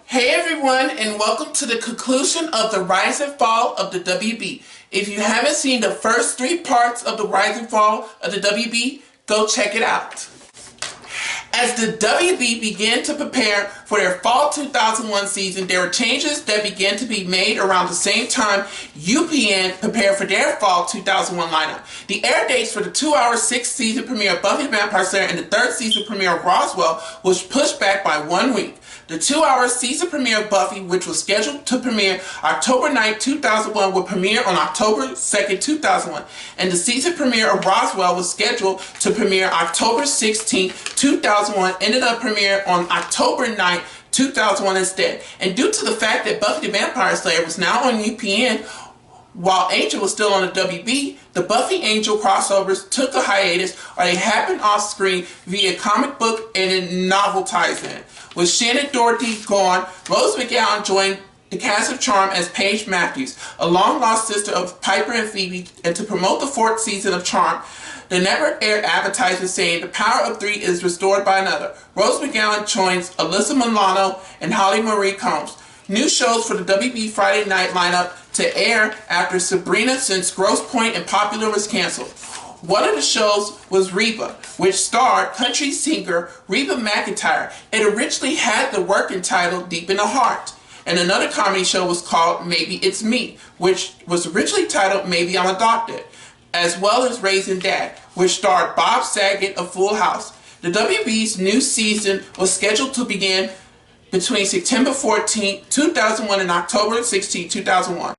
Hey everyone, and welcome to the conclusion of the Rise and Fall of the WB. If you haven't seen the first 3 parts of the Rise and Fall of the WB, go check it out. As the WB began to prepare for their Fall 2001 season, there were changes that began to be made around the same time UPN prepared for their Fall 2001 lineup. The air dates for the 2-hour 6th season premiere of Buffy the Vampire Slayer and the 3rd season premiere of Roswell was pushed back by 1 week. The 2-hour season premiere of Buffy, which was scheduled to premiere October 9, 2001, will premiere on October 2, 2001, and the season premiere of Roswell was scheduled to premiere October 16, 2001, ended up premiering on October 9, 2001 instead. And due to the fact that Buffy the Vampire Slayer was now on UPN, while Angel was still on the WB, the Buffy Angel crossovers took a hiatus, or they happened off screen via comic book and novel ties-in. With Shannon Doherty gone, Rose McGowan joined the cast of Charm as Paige Matthews, a long-lost sister of Piper and Phoebe, and to promote the 4th season of Charm, the network aired advertisements saying the power of 3 is restored by another. Rose McGowan joins Alyssa Milano and Holly Marie Combs. New shows for the WB Friday night lineup to air after Sabrina since Grosse Pointe and Popular was canceled. One of the shows was Reba, which starred country singer Reba McEntire. It originally had the working title Deep in the Heart. And another comedy show was called Maybe It's Me, which was originally titled Maybe I'm Adopted, as well as Raising Dad, which starred Bob Saget of Full House. The WB's new season was scheduled to begin between September 14, 2001 and October 16, 2001.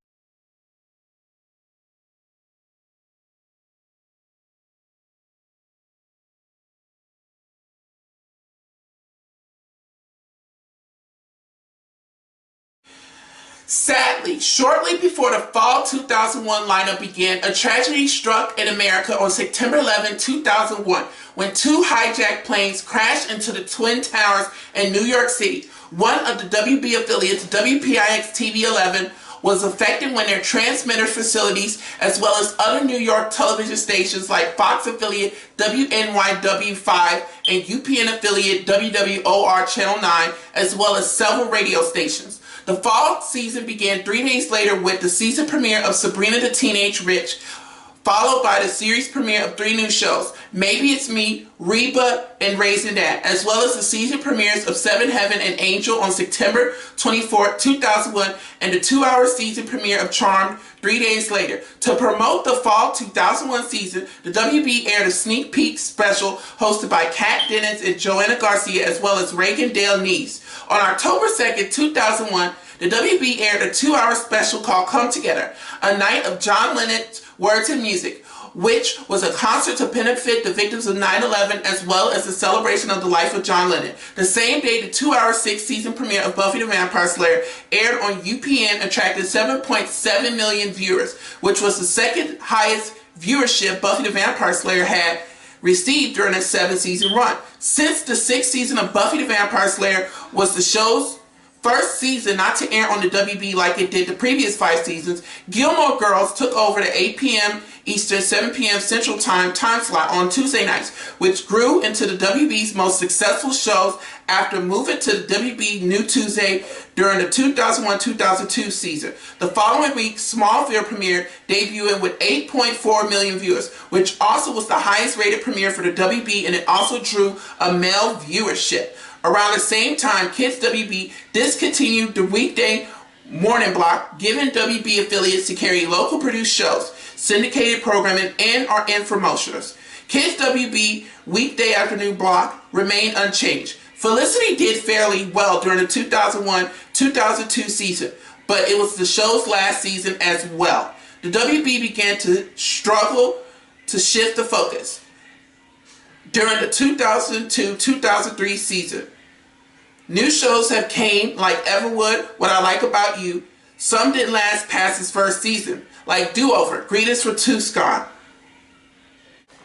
Sadly, shortly before the Fall 2001 lineup began, a tragedy struck in America on September 11, 2001, when 2 hijacked planes crashed into the Twin Towers in New York City. One of the WB affiliates, WPIX-TV 11, was affected when their transmitter facilities, as well as other New York television stations like Fox affiliate WNYW5 and UPN affiliate WWOR Channel 9, as well as several radio stations. The fall season began 3 days later with the season premiere of Sabrina the Teenage Witch, followed by the series premiere of 3 new shows, Maybe It's Me, Reba, and Raising Dad, as well as the season premieres of Seven Heaven and Angel on September 24, 2001, and the 2-hour season premiere of Charmed 3 days later. To promote the Fall 2001 season, the WB aired a sneak peek special hosted by Kat Dennings and Joanna Garcia, as well as Reagan Dale Neese. On October 2, 2001, the WB aired a 2-hour special called Come Together, a night of John Lennon's words and music, which was a concert to benefit the victims of 9/11 as well as a celebration of the life of John Lennon. The same day, the 2-hour 6th season premiere of Buffy the Vampire Slayer aired on UPN, attracted 7.7 million viewers, which was the 2nd highest viewership Buffy the Vampire Slayer had received during its 7-season run. Since the 6th season of Buffy the Vampire Slayer was the show's first season not to air on the WB like it did the previous 5 seasons, Gilmore Girls took over the 8 p.m. Eastern, 7 p.m. Central time slot on Tuesday nights, which grew into the WB's most successful shows after moving to the WB New Tuesday during the 2001-2002 season. The following week, Smallville premiered, debuting with 8.4 million viewers, which also was the highest rated premiere for the WB, and it also drew a male viewership. Around the same time, Kids WB discontinued the weekday morning block, giving WB affiliates to carry local produced shows, syndicated programming, and or infomercials. Kids WB weekday afternoon block remained unchanged. Felicity did fairly well during the 2001-2002 season, but it was the show's last season as well. The WB began to struggle to shift the focus during the 2002-2003 season. New shows have came like Everwood, What I Like About You. Some didn't last past its first season, like Do-Over, Greetings from Tucson.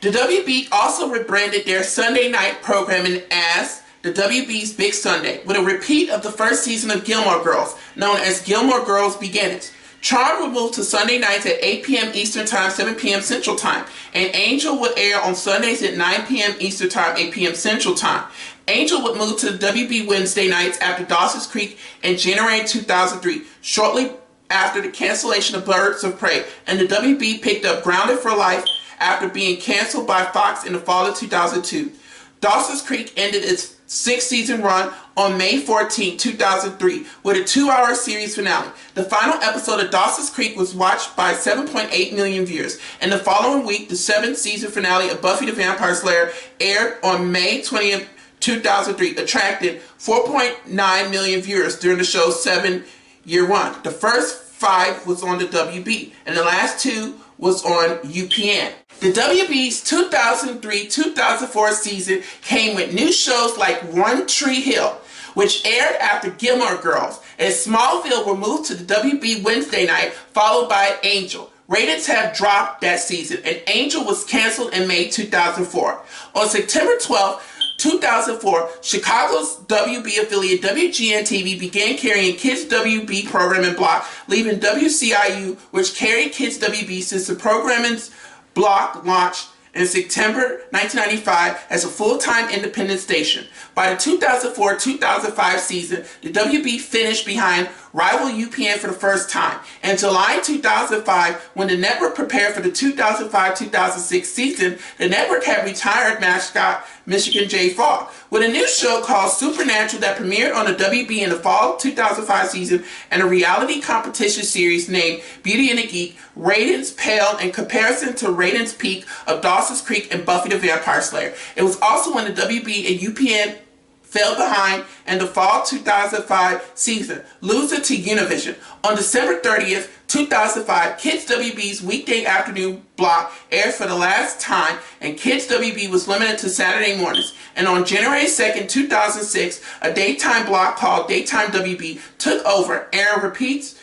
The WB also rebranded their Sunday night programming as the WB's Big Sunday, with a repeat of the first season of Gilmore Girls, known as Gilmore Girls Beginnings. Charmed would move to Sunday nights at 8 p.m. Eastern Time, 7 p.m. Central Time. And Angel would air on Sundays at 9 p.m. Eastern Time, 8 p.m. Central Time. Angel would move to the WB Wednesday nights after Dawson's Creek in January 2003, shortly after the cancellation of Birds of Prey, and the WB picked up Grounded for Life after being canceled by Fox in the fall of 2002. Dawson's Creek ended its 6-season run on May 14, 2003, with a 2-hour series finale. The final episode of Dawson's Creek was watched by 7.8 million viewers, and the following week, the 7th season finale of Buffy the Vampire Slayer aired on May 20th, 2003, attracted 4.9 million viewers during the show's 7-year run. The first 5 was on the WB, and the last 2 was on UPN. The WB's 2003-2004 season came with new shows like One Tree Hill, which aired after Gilmore Girls, and Smallville were moved to the WB Wednesday night, followed by Angel. Ratings have dropped that season, and Angel was canceled in May 2004. On September 12th, 2004, Chicago's WB affiliate WGN-TV began carrying Kids WB programming block, leaving WCIU, which carried Kids WB since the programming's block launched in September 1995 as a full-time independent station. By the 2004-2005 season, the WB finished behind rival UPN for the first time. In July 2005, when the network prepared for the 2005-2006 season, the network had retired mascot Michigan J. Frog, with a new show called Supernatural that premiered on the WB in the fall 2005 season, and a reality competition series named Beauty and the Geek. Ratings paled in comparison to ratings peak of Dawson's Creek and Buffy the Vampire Slayer. It was also when the WB and UPN fell behind in the fall 2005 season, losing to Univision. On December 30th, 2005, Kids WB's weekday afternoon block aired for the last time, and Kids WB was limited to Saturday mornings. And on January 2nd, 2006, a daytime block called Daytime WB took over, airing repeats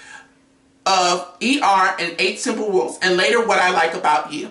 of ER and 8 Simple Rules, and later What I Like About You.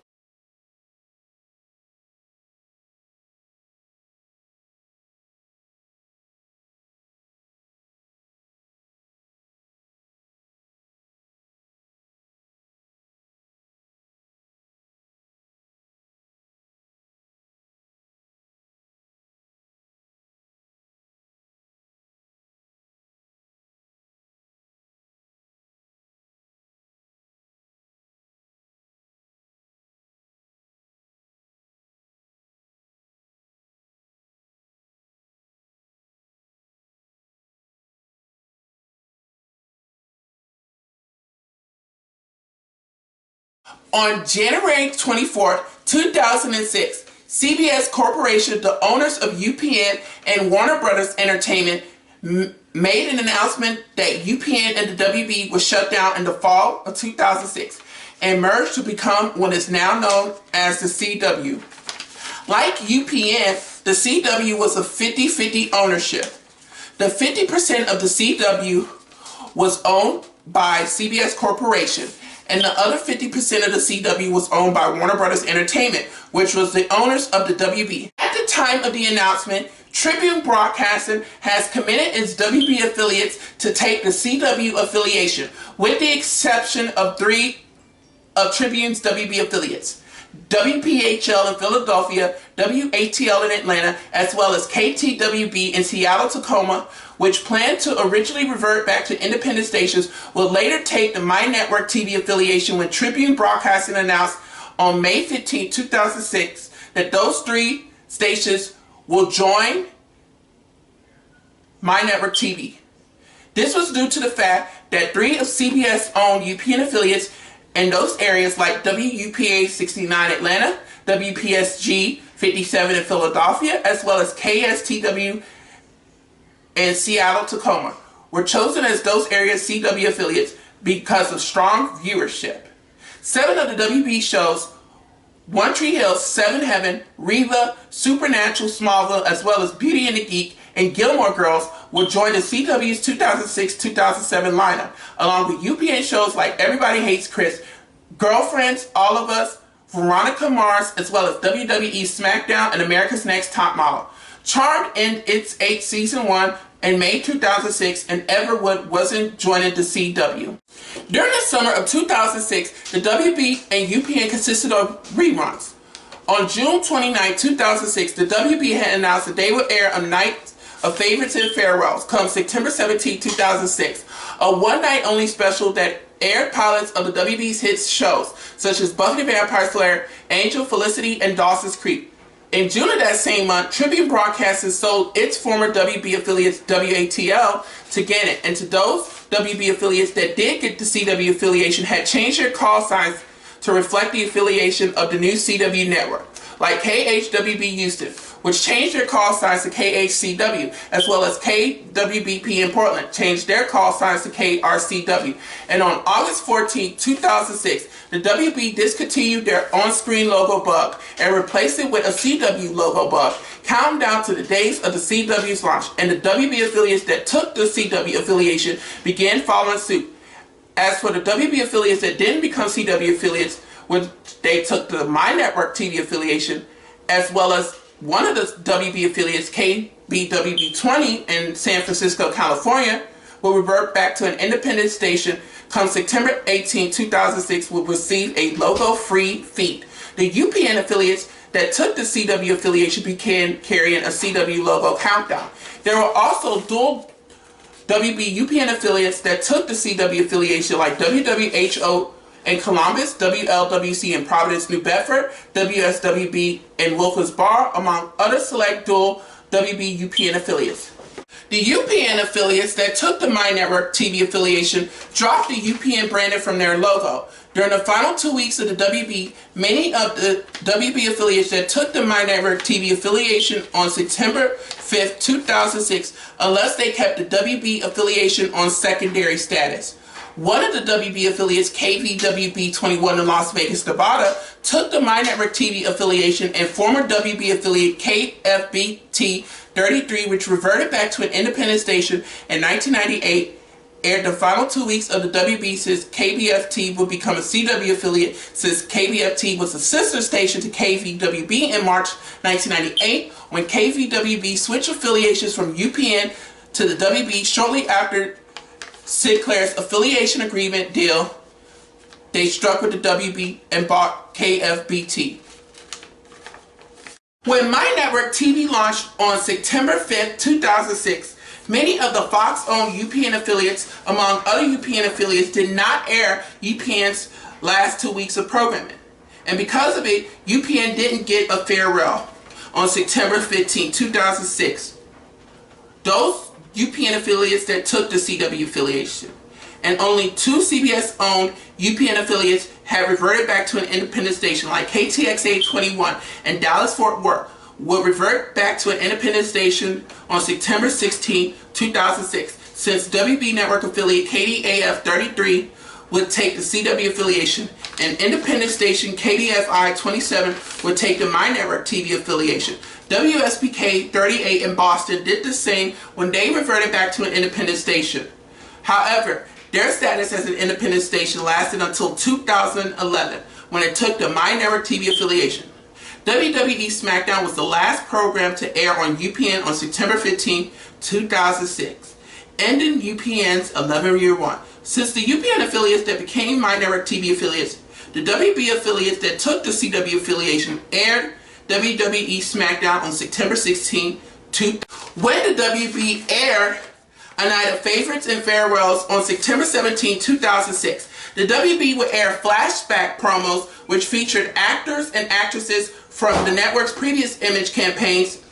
On January 24th, 2006, CBS Corporation, the owners of UPN and Warner Brothers Entertainment, made an announcement that UPN and the WB were shut down in the fall of 2006 and merged to become what is now known as the CW. Like UPN, the CW was a 50-50 ownership. The 50% of the CW was owned by CBS Corporation, and the other 50% of the CW was owned by Warner Brothers Entertainment, which was the owners of the WB. At the time of the announcement, Tribune Broadcasting has committed its WB affiliates to take the CW affiliation, with the exception of 3 of Tribune's WB affiliates: WPHL in Philadelphia, WATL in Atlanta, as well as KTWB in Seattle, Tacoma, which planned to originally revert back to independent stations, will later take the My Network TV affiliation when Tribune Broadcasting announced on May 15, 2006 that those 3 stations will join My Network TV. This was due to the fact that 3 of CBS-owned UPN affiliates in those areas, like WUPA 69 Atlanta, WPSG 57 in Philadelphia, as well as KSTW in Seattle, Tacoma, were chosen as those areas' CW affiliates because of strong viewership. 7 of the WB shows, One Tree Hill, 7 Heaven, Reva, Supernatural, Smallville, as well as Beauty and the Geek and Gilmore Girls, will join the CW's 2006-2007 lineup, along with UPN shows like Everybody Hates Chris, Girlfriends, All of Us, Veronica Mars, as well as WWE SmackDown and America's Next Top Model. Charmed in its 8th season 1 in May 2006, and Everwood wasn't joining the CW. During the summer of 2006, the WB and UPN consisted of reruns. On June 29, 2006, the WB had announced that they would air a night of favorites and farewells come September 17, 2006, a one-night-only special that aired pilots of the WB's hit shows, such as Buffy the Vampire Slayer, Angel, Felicity, and Dawson's Creek. In June of that same month, Tribune Broadcasting sold its former WB affiliates WATL to Gannett, and to those WB affiliates that did get the CW affiliation had changed their call signs to reflect the affiliation of the new CW network, like KHWB Houston, which changed their call signs to KHCW, as well as KWBP in Portland, changed their call signs to KRCW. And on August 14, 2006, the WB discontinued their on-screen logo bug and replaced it with a CW logo bug, counting down to the days of the CW's launch, and the WB affiliates that took the CW affiliation began following suit. As for the WB affiliates that didn't become CW affiliates, when they took the My Network TV affiliation, as well as one of the WB affiliates, KBWB20 in San Francisco, California, will revert back to an independent station come September 18, 2006, will receive a logo-free feed. The UPN affiliates that took the CW affiliation began carrying a CW logo countdown. There were also dual WB UPN affiliates that took the CW affiliation, like WWHO in Columbus, WLWC in Providence, New Bedford, WSWB in Wilkes-Barre, among other select dual WB UPN affiliates. The UPN affiliates that took the My Network TV affiliation dropped the UPN branding from their logo. During the final 2 weeks of the WB, many of the WB affiliates that took the My Network TV affiliation on September 5, 2006, unless they kept the WB affiliation on secondary status. One of the WB affiliates, KVWB21 in Las Vegas, Nevada, took the My Network TV affiliation, and former WB affiliate KFBT33, which reverted back to an independent station in 1998, aired the final 2 weeks of the WB since KBFT would become a CW affiliate, since KBFT was a sister station to KVWB in March 1998, when KVWB switched affiliations from UPN to the WB shortly after Sinclair's affiliation agreement deal they struck with the WB and bought KFBT. When My Network TV launched on September 5, 2006, many of the Fox-owned UPN affiliates, among other UPN affiliates, did not air UPN's last 2 weeks of programming. And because of it, UPN didn't get a farewell on September 15, 2006. Those UPN affiliates that took the CW affiliation, and only 2 CBS-owned UPN affiliates have reverted back to an independent station, like KTXA 21 and Dallas-Fort Worth, will revert back to an independent station on September 16, 2006, since WB Network affiliate KDAF 33 would take the CW affiliation, and independent station KDFI 27 would take the My Network TV affiliation. WSPK 38 in Boston did the same when they reverted back to an independent station. However, their status as an independent station lasted until 2011, when it took the My Network TV affiliation. WWE SmackDown was the last program to air on UPN on September 15, 2006, ending UPN's 11-year run. Since the UPN affiliates that became My Network TV affiliates, the WB affiliates that took the CW affiliation aired WWE SmackDown on September 16, when the WB aired a night of favorites and farewells on September 17, 2006. The WB would air flashback promos which featured actors and actresses from the network's previous image campaigns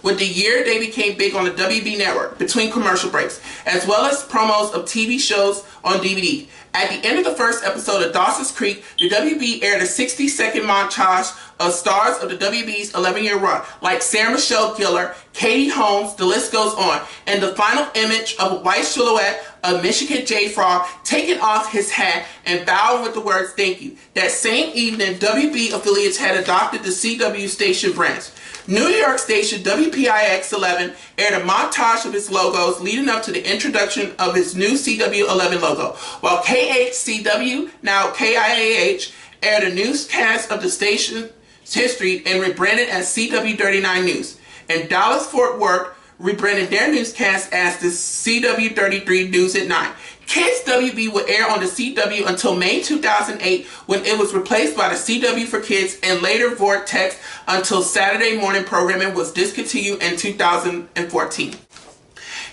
with the year they became big on the WB network between commercial breaks, as well as promos of TV shows on DVD. At the end of the first episode of Dawson's Creek, the WB aired a 60-second montage of stars of the WB's 11-year run, like Sarah Michelle Gellar, Katie Holmes, the list goes on, and the final image of a white silhouette of Michigan J. Frog taking off his hat and bowing with the words "thank you." That same evening, WB affiliates had adopted the CW station brands. New York station WPIX-11 aired a montage of its logos leading up to the introduction of its new CW11 logo, while KHCW, now KIAH, aired a newscast of the station's history and rebranded as CW39 News. And Dallas-Fort Worth rebranded their newscast as the CW33 News at 9. Kids WB would air on the CW until May 2008, when it was replaced by the CW for Kids, and later Vortex until Saturday morning programming was discontinued in 2014.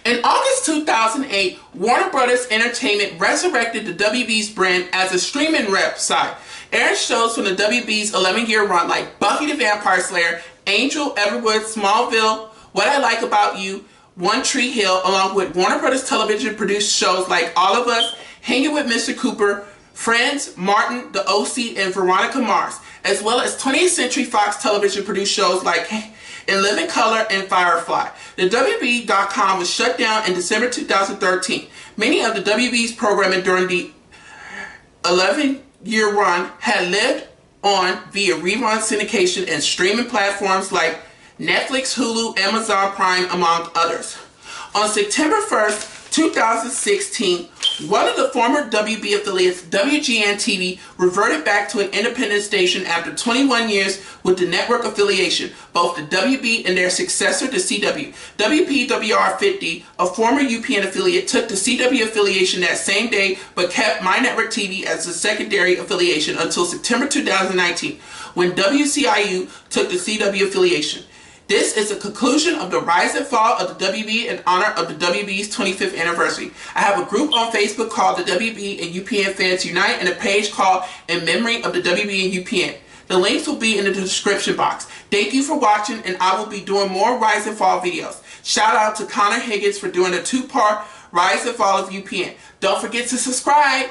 In August 2008, Warner Brothers Entertainment resurrected the WB's brand as a streaming website, airing shows from the WB's 11-year run like Buffy the Vampire Slayer, Angel, Everwood, Smallville, What I Like About You, One Tree Hill, along with Warner Brothers Television produced shows like All of Us, Hanging with Mr. Cooper, Friends, Martin, The OC, and Veronica Mars, as well as 20th Century Fox Television produced shows like In Living Color and Firefly. The WB.com was shut down in December 2013. Many of the WB's programming during the 11-year run had lived on via rerun syndication and streaming platforms like Netflix, Hulu, Amazon Prime, among others. On September 1st, 2016, one of the former WB affiliates, WGN-TV, reverted back to an independent station after 21 years with the network affiliation, both the WB and their successor, the CW. WPWR50, a former UPN affiliate, took the CW affiliation that same day but kept My Network TV as the secondary affiliation until September 2019, when WCIU took the CW affiliation. This is the conclusion of the rise and fall of the WB in honor of the WB's 25th anniversary. I have a group on Facebook called the WB and UPN Fans Unite, and a page called In Memory of the WB and UPN. The links will be in the description box. Thank you for watching, and I will be doing more rise and fall videos. Shout out to Connor Higgins for doing a 2-part rise and fall of UPN. Don't forget to subscribe.